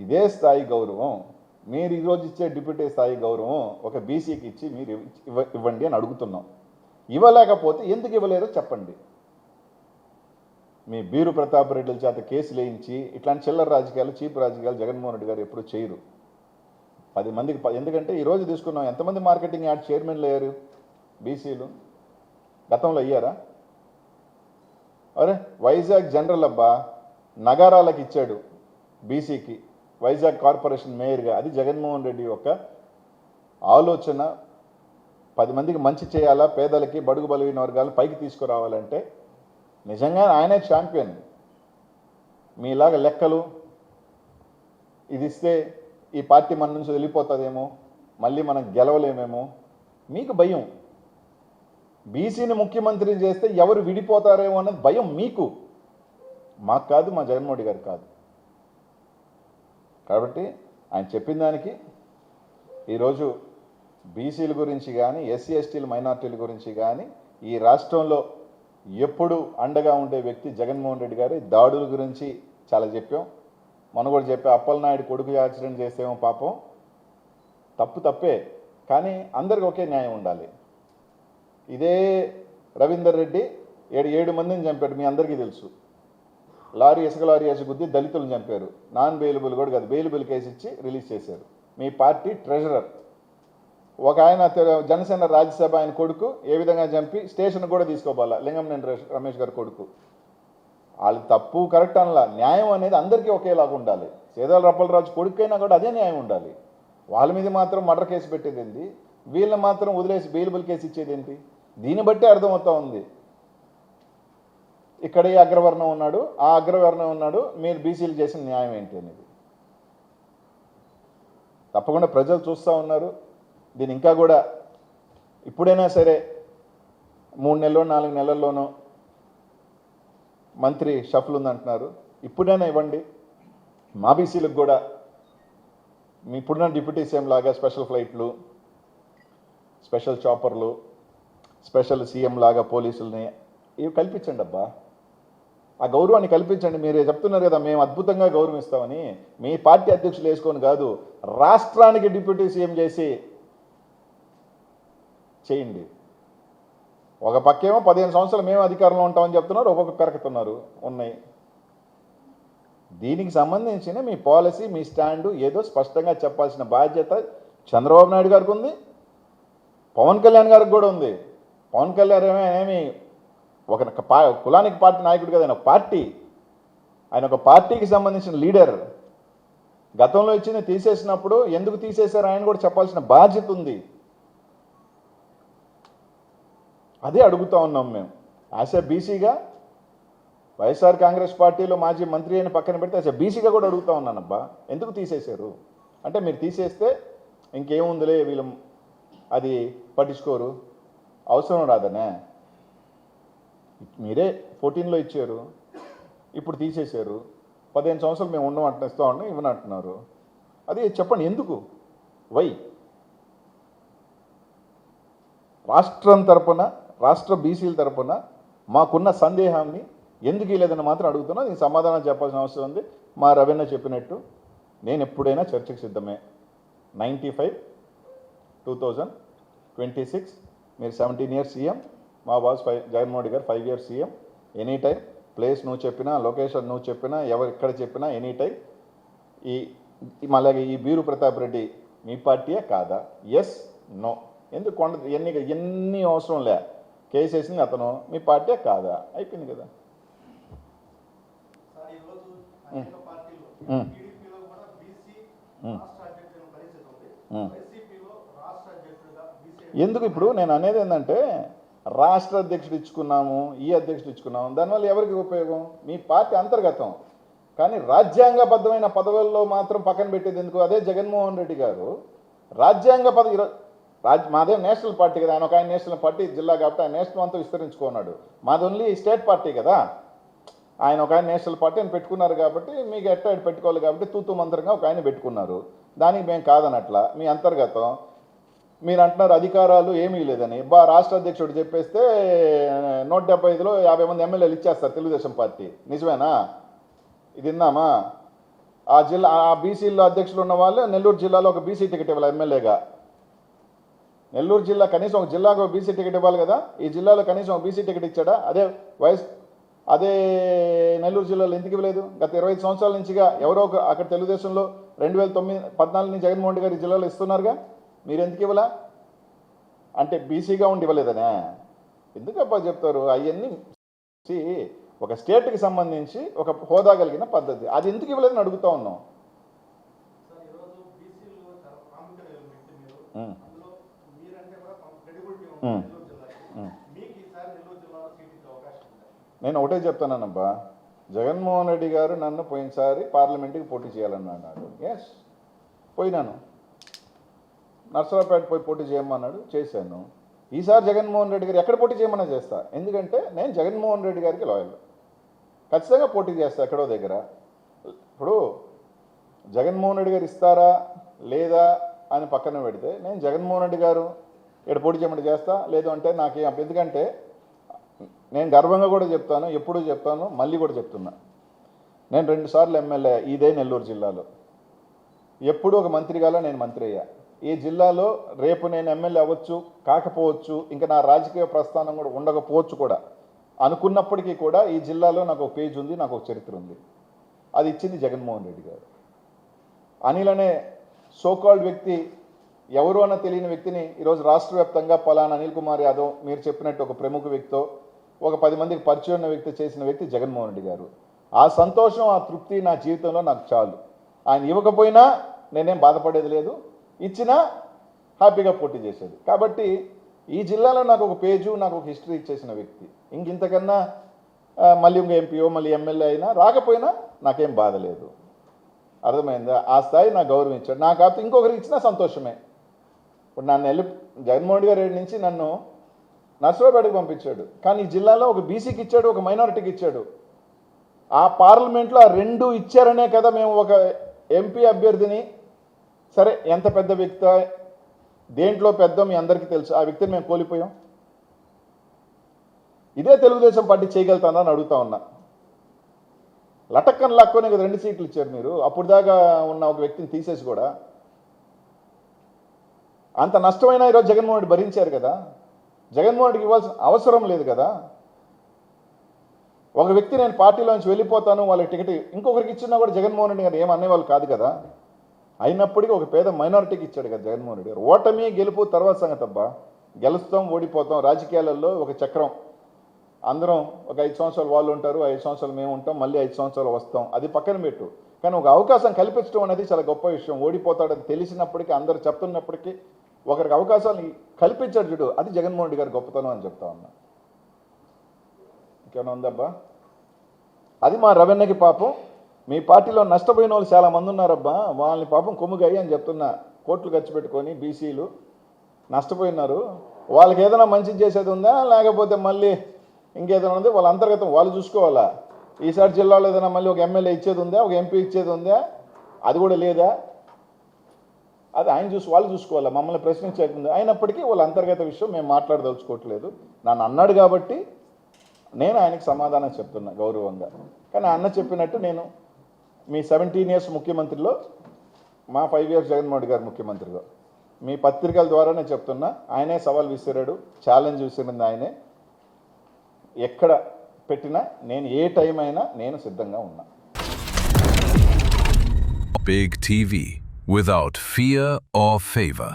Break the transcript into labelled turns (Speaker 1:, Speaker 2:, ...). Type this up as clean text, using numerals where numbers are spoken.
Speaker 1: ఇదే స్థాయి గౌరవం మీరు ఈరోజు ఇచ్చే డిప్యూటీ స్థాయి గౌరవం ఒక బీసీకి ఇచ్చి మీరు ఇవ్వండి అని అడుగుతున్నాం. ఇవ్వలేకపోతే ఎందుకు ఇవ్వలేరో చెప్పండి. మీ బీరు ప్రతాప్ రెడ్డిల చేత కేసులు వేయించి ఇట్లాంటి చిల్లర రాజకీయాలు, చీప్ రాజకీయాలు జగన్మోహన్ రెడ్డి గారు ఎప్పుడు చేయరు. 10 మందికి ఎందుకంటే ఈరోజు తీసుకున్నాం, ఎంతమంది మార్కెటింగ్ యాడ్ చైర్మన్లు అయ్యారు బీసీలు? గతంలో అయ్యారా? అరే వైజాగ్ జనరల్ అబ్బా నగరాలకు ఇచ్చాడు బీసీకి, వైజాగ్ కార్పొరేషన్ మేయర్గా. అది జగన్మోహన్ రెడ్డి యొక్క ఆలోచన. 10 మందికి మంచి చేయాలా, పేదలకి, బడుగు బలహీన వర్గాలను పైకి తీసుకురావాలంటే నిజంగా ఆయనే ఛాంపియన్. మీలాగా లెక్కలు ఇది ఇస్తే ఈ పార్టీ మన నుంచి వెళ్ళిపోతుందేమో, మళ్ళీ మనం గెలవలేమేమో, మీకు భయం. బీసీని ముఖ్యమంత్రిని చేస్తే ఎవరు విడిపోతారేమో అన్నది భయం మీకు, మాకు కాదు, మా జగన్మోహన్ రెడ్డి గారు కాదు. కాబట్టి ఆయన చెప్పిన దానికి ఈరోజు బీసీల గురించి కానీ, ఎస్సీ ఎస్టీల మైనార్టీల గురించి కానీ ఈ రాష్ట్రంలో ఎప్పుడు అండగా ఉండే వ్యక్తి జగన్మోహన్ రెడ్డి గారు. దాడుల గురించి చాలా చెప్పాం, మనం కూడా చెప్పాం. అప్పలనాయుడు కొడుకు యాక్సిడెంట్ చేస్తేమో పాపం తప్పే, కానీ అందరికి ఒకే న్యాయం ఉండాలి. ఇదే రవీందర్ రెడ్డి 7 మందిని చంపాడు, మీ అందరికీ తెలుసు. ఇసుక లారీ వేసి గుద్ది దళితులను చంపారు. నాన్ బెయిలబుల్ కూడా కాదు, బెయిలబుల్ కేసు ఇచ్చి రిలీజ్ చేశారు. మీ పార్టీ ట్రెజరర్ ఒక ఆయన జనసేన రాజ్యసభ ఆయన కొడుకు ఏ విధంగా చంపి స్టేషన్ కూడా తీసుకోవాలా, లింగంనేని రమేష్ గారి కొడుకు. వాళ్ళు తప్పు కరెక్ట్ అనలా, న్యాయం అనేది అందరికీ ఒకేలాగా ఉండాలి. సేదాల రప్పలరాజు కొడుకైనా కూడా అదే న్యాయం ఉండాలి. వాళ్ళ మీద మాత్రం మర్డర్ కేసు పెట్టేది ఏంటి, వీళ్ళని మాత్రం వదిలేసి బెయిలబుల్ కేసు ఇచ్చేది ఏంటి? దీన్ని బట్టి అర్థమవుతా ఉంది. ఇక్కడ ఈ అగ్రవర్ణం ఉన్నాడు, ఆ అగ్రవర్ణం ఉన్నాడు, మీరు బీసీలు చేసిన న్యాయం ఏంటి అనేది తప్పకుండా ప్రజలు చూస్తూ ఉన్నారు. దీని ఇంకా కూడా ఇప్పుడైనా సరే 3 నెలల్లో 4 నెలల్లోనూ మంత్రి షఫల్ ఉందంటున్నారు, ఇప్పుడైనా ఇవ్వండి. మా బీసీలకు కూడా మీ ఇప్పుడున్న డిప్యూటీ సీఎం లాగా స్పెషల్ ఫ్లైట్లు, స్పెషల్ చాపర్లు, స్పెషల్ సీఎం లాగా పోలీసుల్ని ఇవి కల్పించండి అబ్బా. ఆ గౌరవాన్ని కల్పించండి. మీరే చెప్తున్నారు కదా మేము అద్భుతంగా గౌరవిస్తామని. మీ పార్టీ అధ్యక్షులు వేసుకొని కాదు, రాష్ట్రానికి డిప్యూటీ సీఎం చేయండి. ఒక పక్కేమో 15 సంవత్సరాలు మేము అధికారంలో ఉంటామని చెప్తున్నారు, ఒక్కొక్క పెరకుతున్నారు ఉన్నాయి. దీనికి సంబంధించిన మీ పాలసీ, మీ స్టాండు ఏదో స్పష్టంగా చెప్పాల్సిన బాధ్యత చంద్రబాబు నాయుడు గారికి ఉంది, పవన్ కళ్యాణ్ గారికి కూడా ఉంది. పవన్ కళ్యాణ్ ఏమి ఒక కులానికి పార్టీ నాయకుడు కదా, ఆయన పార్టీ, ఆయన ఒక పార్టీకి సంబంధించిన లీడర్. గతంలో ఇచ్చింది తీసేసినప్పుడు ఎందుకు తీసేశారు ఆయన కూడా చెప్పాల్సిన బాధ్యత ఉంది. అదే అడుగుతూ ఉన్నాం మేము. యాజ్ ఏ బీసీగా వైఎస్ఆర్ కాంగ్రెస్ పార్టీలో మాజీ మంత్రి అయిన పక్కన పెడితే యాజ్ ఏ బీసీగా కూడా అడుగుతూ ఉన్నానబ్బా, ఎందుకు తీసేశారు అంటే మీరు తీసేస్తే ఇంకేముందిలే వీళ్ళు అది పట్టించుకోరు, అవసరం రాదనే. మీరే 14లో ఇచ్చారు, ఇప్పుడు తీసేశారు. 15 సంవత్సరాలు మేము ఉండమంటున్నా, ఇస్తూ ఉన్నాం, ఇవ్వనంటున్నారు. అది చెప్పండి ఎందుకు, వై? రాష్ట్రం తరపున, రాష్ట్ర బీసీల తరపున మాకున్న సందేహాన్ని ఎందుకు లేదని మాత్రం అడుగుతున్నా. దీనికి సమాధానం చెప్పాల్సిన అవసరం ఉంది. మా రవీణ చెప్పినట్టు నేను ఎప్పుడైనా చర్చకు సిద్ధమే. 95, 2026 మీరు 17 years సీఎం, మా బాస్ జగన్మోహన్ రెడ్డి గారు 5 years CM. Any time place నువ్వు చెప్పినా, లొకేషన్ నువ్వు చెప్పినా, ఎవరు ఎక్కడ చెప్పినా ఎనీ టైం. అలాగే ఈ బీరు ప్రతాప్ రెడ్డి మీ పార్టీయే కాదా? Yes, no. ఎందుకు ఎన్ని అవసరం లే, కేసు వేసింది అతను, మీ పార్టీ కాదా, అయిపోయింది కదా. ఎందుకు ఇప్పుడు నేను అనేది ఏంటంటే, రాష్ట్ర అధ్యక్షుడు ఇచ్చుకున్నాము, ఈ అధ్యక్షుడు ఇచ్చుకున్నాము, దానివల్ల ఎవరికి ఉపయోగం? మీ పార్టీ అంతర్గతం. కానీ రాజ్యాంగబద్ధమైన పదవుల్లో మాత్రం పక్కన పెట్టేది ఎందుకు? అదే జగన్మోహన్ రెడ్డి గారు రాజ్యాంగ పదవి, మాదే నేషనల్ పార్టీ కదా, ఆయన ఒక ఆయన నేషనల్ పార్టీ జిల్లా కాబట్టి ఆయన నేషనల్ అంతా విస్తరించుకున్నాడు. మాది ఓన్లీ స్టేట్ పార్టీ కదా. ఆయన ఒక ఆయన నేషనల్ పార్టీ అని పెట్టుకున్నారు కాబట్టి మీకు ఎట్లా పెట్టుకోవాలి కాబట్టి తూతూ మంత్రంగా ఒక ఆయన పెట్టుకున్నారు. దానికి మేము కాదనట్లా, మీ అంతర్గతం. మీరు అంటున్నారు అధికారాలు ఏమీ లేదని. రాష్ట్ర అధ్యక్షుడు చెప్పేస్తే 175లో 50 మంది ఎమ్మెల్యేలు ఇచ్చేస్తారు తెలుగుదేశం పార్టీ. నిజమేనా? ఇది విన్నామా? ఆ బీసీల్లో అధ్యక్షులు ఉన్న వాళ్ళు నెల్లూరు జిల్లాలో ఒక బీసీ టికెట్ ఇవ్వాలి ఎమ్మెల్యేగా. నెల్లూరు జిల్లా కనీసం ఒక జిల్లాకు ఒక బీసీ టికెట్ ఇవ్వాలి కదా. ఈ జిల్లాలో కనీసం ఒక బీసీ టికెట్ ఇచ్చాడా? అదే నెల్లూరు జిల్లాలో ఎందుకు ఇవ్వలేదు? గత 25 సంవత్సరాల నుంచిగా ఎవరో అక్కడ తెలుగుదేశంలో 2014 నుంచి జగన్మోహన్ రెడ్డి గారు ఈ జిల్లాలో ఇస్తున్నారుగా. మీరు ఎందుకు ఇవ్వలా? అంటే బీసీగా ఉండి ఇవ్వలేదనే ఎందుకబ్బా చెప్తారు? అవన్నీ ఒక స్టేట్కి సంబంధించి ఒక హోదా కలిగిన పద్ధతి, అది ఎందుకు ఇవ్వలేదని అడుగుతా ఉన్నాం. నేను ఒకటే చెప్తానబ్బా, జగన్మోహన్ రెడ్డి గారు నన్ను పోయినసారి పార్లమెంట్కి పోటీ చేయాలని అన్నాడు. ఎస్, పోయినాను. నర్సరావుపేట పోయి పోటీ చేయమన్నాడు, చేశాను. ఈసారి జగన్మోహన్ రెడ్డి గారు ఎక్కడ పోటీ చేయమన్నా చేస్తా, ఎందుకంటే నేను జగన్మోహన్ రెడ్డి గారికి లాయల్. ఖచ్చితంగా పోటీ చేస్తా ఎక్కడో దగ్గర. ఇప్పుడు జగన్మోహన్ రెడ్డి గారు ఇస్తారా లేదా అని పక్కన పెడితే, నేను జగన్మోహన్ రెడ్డి గారు ఇక్కడ పోటీ చేయమంటే చేస్తా, లేదు అంటే నాకేం. ఎందుకంటే నేను గర్వంగా కూడా చెప్తాను, ఎప్పుడూ చెప్తాను, మళ్ళీ కూడా చెప్తున్నా, నేను 2 సార్లు ఎమ్మెల్యే ఇదే నెల్లూరు జిల్లాలో. ఎప్పుడు ఒక మంత్రిగాలో నేను మంత్రి అయ్యా. ఈ జిల్లాలో రేపు నేను ఎమ్మెల్యే అవ్వచ్చు, కాకపోవచ్చు, ఇంకా నా రాజకీయ ప్రస్థానం కూడా ఉండకపోవచ్చు కూడా. అనుకున్నప్పటికీ కూడా ఈ జిల్లాలో నాకు ఒక పేజ్ ఉంది, నాకు ఒక చరిత్ర ఉంది. అది ఇచ్చింది జగన్మోహన్ రెడ్డి గారు. అనిల్ అనే సోకాల్డ్ వ్యక్తి, ఎవరు అన్న తెలియని వ్యక్తిని ఈరోజు రాష్ట్ర వ్యాప్తంగా పలానా అనిల్ కుమార్ యాదవ్, మీరు చెప్పినట్టు ఒక ప్రముఖ వ్యక్తితో, ఒక 10 మందికి పరిచయం ఉన్న వ్యక్తి చేసిన వ్యక్తి జగన్మోహన్ రెడ్డి గారు. ఆ సంతోషం, ఆ తృప్తి నా జీవితంలో నాకు చాలు. ఆయన ఇవ్వకపోయినా నేనేం బాధపడేది లేదు, ఇచ్చినా హ్యాపీగా పోటీ చేసేది. కాబట్టి ఈ జిల్లాలో నాకు ఒక పేజు, నాకు ఒక హిస్టరీ ఇచ్చేసిన వ్యక్తి. ఇంతకన్నా మళ్ళీ ఇంక ఎంపీఓ మళ్ళీ ఎమ్మెల్యే అయినా రాకపోయినా నాకేం బాధ లేదు. అర్థమైందా? ఆ స్థాయి నాకు గౌరవించాడు. నాకు కాకపోతే ఇంకొకరికి ఇచ్చినా సంతోషమే. ఇప్పుడు నన్ను జగన్మోహన్ రెడ్డి గారి నుంచి నన్ను నర్సరావుపేటకు పంపించాడు, కానీ ఈ జిల్లాలో ఒక బీసీకి ఇచ్చాడు, ఒక మైనారిటీకి ఇచ్చాడు. ఆ పార్లమెంట్లో ఆ 2 ఇచ్చారనే కదా మేము ఒక ఎంపీ అభ్యర్థిని, సరే ఎంత పెద్ద వ్యక్తి, దేంట్లో పెద్ద మీ అందరికీ తెలుసు, ఆ వ్యక్తిని మేము కోల్పోయాం. ఇదే తెలుగుదేశం పార్టీ చేయగలుగుతానా అని అడుగుతా ఉన్నా. లటక్కన లాక్కొని 2 సీట్లు ఇచ్చారు మీరు, అప్పుడు దాకా ఉన్న ఒక వ్యక్తిని తీసేసి కూడా. అంత నష్టమైనా ఈరోజు జగన్మోహన్ రెడ్డి భరించారు కదా. జగన్మోహన్ రెడ్డికి ఇవ్వాల్సిన అవసరం లేదు కదా. ఒక వ్యక్తి నేను పార్టీలోంచి వెళ్ళిపోతాను, వాళ్ళకి టికెట్ ఇంకొకరికి ఇచ్చినా కూడా జగన్మోహన్ రెడ్డి గారు ఏమనేవాళ్ళు కాదు కదా. అయినప్పటికీ ఒక పేద మైనారిటీకి ఇచ్చాడు కదా జగన్మోహన్ రెడ్డి గారు. ఓటమి గెలుపు తర్వాత సంగతి అబ్బా, గెలుస్తాం ఓడిపోతాం, రాజకీయాలలో ఒక చక్రం. అందరం ఒక 5 సంవత్సరాలు వాళ్ళు ఉంటారు, 5 సంవత్సరాలు మేము ఉంటాం, మళ్ళీ 5 సంవత్సరాలు వస్తాం, అది పక్కన పెట్టు. కానీ ఒక అవకాశం కల్పించడం అనేది చాలా గొప్ప విషయం. ఓడిపోతాడని తెలిసినప్పటికీ, అందరు చెప్తున్నప్పటికీ ఒకరికి అవకాశాలు కల్పించాడు చూడు, అది జగన్మోహన్ రెడ్డి గారి గొప్పతనం అని చెప్తా ఉన్నా. ఇంకేమైనా ఉందబ్బా? అది మా రవెన్నకి పాపం, మీ పార్టీలో నష్టపోయిన వాళ్ళు చాలా మంది ఉన్నారబ్బా, వాళ్ళని పాపం కొమ్ముగాయి అని చెప్తున్నా. కోట్లు ఖర్చు పెట్టుకొని బీసీలు నష్టపోయినారు. వాళ్ళకి ఏదైనా మంచి చేసేది ఉందా, లేకపోతే మళ్ళీ ఇంకేదైనా ఉంది? వాళ్ళ అంతర్గతం వాళ్ళు చూసుకోవాలా. ఈసారి జిల్లాలో ఏదైనా మళ్ళీ ఒక ఎమ్మెల్యే ఇచ్చేది ఉందా, ఒక ఎంపీ ఇచ్చేది ఉందా? అది కూడా లేదా. అది వాళ్ళు చూసుకోవాలా, మమ్మల్ని ప్రశ్నించకుండా. అయినప్పటికీ వాళ్ళ అంతర్గత విషయం మేము మాట్లాడదలుచుకోవట్లేదు. నన్ను అన్నాడు కాబట్టి నేను ఆయనకి సమాధానం చెప్తున్నా గౌరవంగా. కానీ అన్న చెప్పినట్టు నేను మీ 17 years ముఖ్యమంత్రిలో, మా 5 years జగన్మోహన్ రెడ్డి గారు ముఖ్యమంత్రిగా, మీ పత్రికల ద్వారా నేను చెప్తున్నా, ఆయనే సవాల్ విసిరాడు, ఛాలెంజ్ విసిరింది ఆయనే. ఎక్కడ పెట్టినా నేను ఏ టైం అయినా నేను సిద్ధంగా ఉన్నా.
Speaker 2: Big TV without fear or favor.